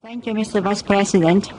Thank you, Mr. Vice President.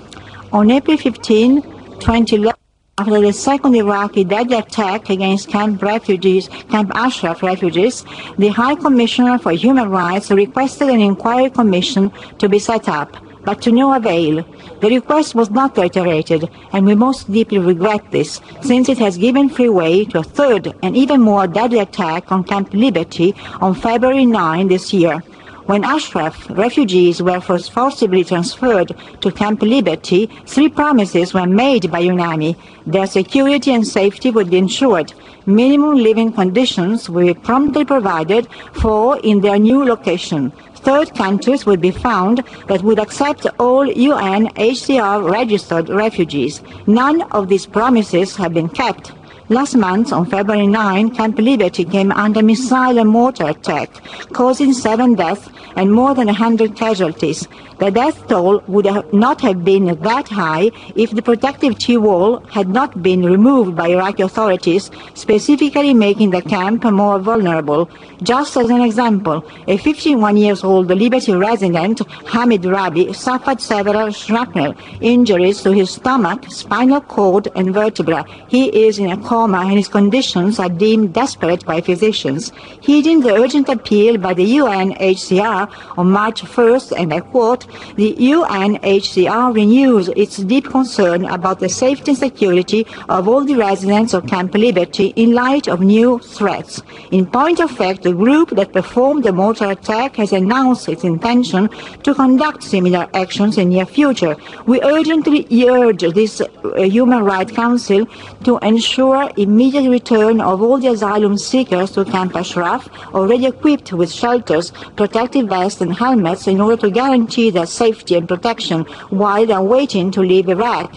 On April 15, 2011, after the second Iraqi deadly attack against Camp Ashraf refugees, the High Commissioner for Human Rights requested an inquiry commission to be set up, but to no avail. The request was not reiterated, and we most deeply regret this, since it has given free way to a third and even more deadly attack on Camp Liberty on February 9 this year. When Ashraf refugees were forcibly transferred to Camp Liberty, 3 promises were made by UNAMI. Their security and safety would be ensured. Minimum living conditions will be promptly provided for in their new location. Third countries would be found that would accept all UNHCR registered refugees. None of these promises have been kept. Last month, on February 9, Camp Liberty came under missile and mortar attack, causing 7 deaths and more than 100 casualties. The death toll would not have been that high if the protective T-wall had not been removed by Iraqi authorities, specifically making the camp more vulnerable. Just as an example, a 51-year-old Liberty resident, Hamid Rabi, suffered several shrapnel injuries to his stomach, spinal cord, and vertebra. He is in a coma, and his conditions are deemed desperate by physicians. Heeding the urgent appeal by the UNHCR on March 1st, and I quote, "The UNHCR renews its deep concern about the safety and security of all the residents of Camp Liberty in light of new threats. In point of fact, the group that performed the mortar attack has announced its intention to conduct similar actions in the near future. We urgently urge this Human Rights Council to ensure immediate return of all the asylum seekers to Camp Ashraf, already equipped with shelters, protective vests and helmets in order to guarantee their safety and protection while they are waiting to leave Iraq.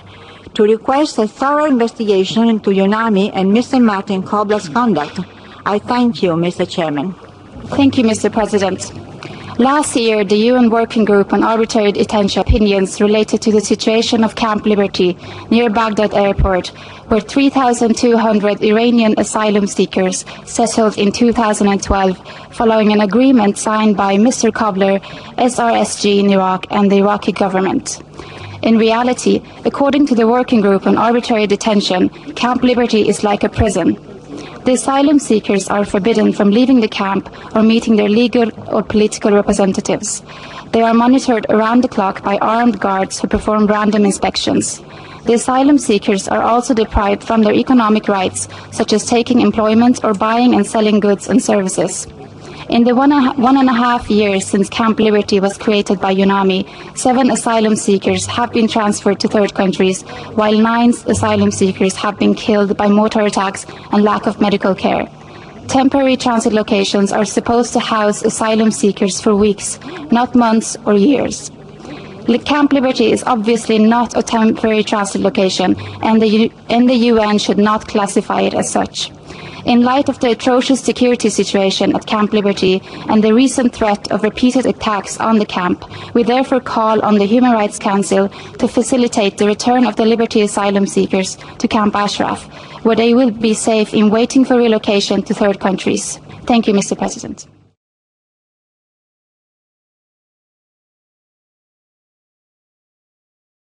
To request a thorough investigation into UNAMI and Mr. Martin Kobler's conduct. I thank you, Mr. Chairman. Thank you, Mr. President. Last year, the UN Working Group on Arbitrary Detention opinions related to the situation of Camp Liberty near Baghdad Airport, where 3,200 Iranian asylum seekers settled in 2012 following an agreement signed by Mr. Kobler, SRSG in Iraq, and the Iraqi government. In reality, according to the Working Group on Arbitrary Detention, Camp Liberty is like a prison. The asylum seekers are forbidden from leaving the camp or meeting their legal or political representatives. They are monitored around the clock by armed guards who perform random inspections. The asylum seekers are also deprived from their economic rights, such as taking employment or buying and selling goods and services. In the one and a half years since Camp Liberty was created by UNAMI, 7 asylum seekers have been transferred to third countries, while 9 asylum seekers have been killed by mortar attacks and lack of medical care. Temporary transit locations are supposed to house asylum seekers for weeks, not months or years. Camp Liberty is obviously not a temporary transit location, and the UN should not classify it as such. In light of the atrocious security situation at Camp Liberty and the recent threat of repeated attacks on the camp, we therefore call on the Human Rights Council to facilitate the return of the Liberty asylum seekers to Camp Ashraf, where they will be safe in waiting for relocation to third countries. Thank you, Mr. President.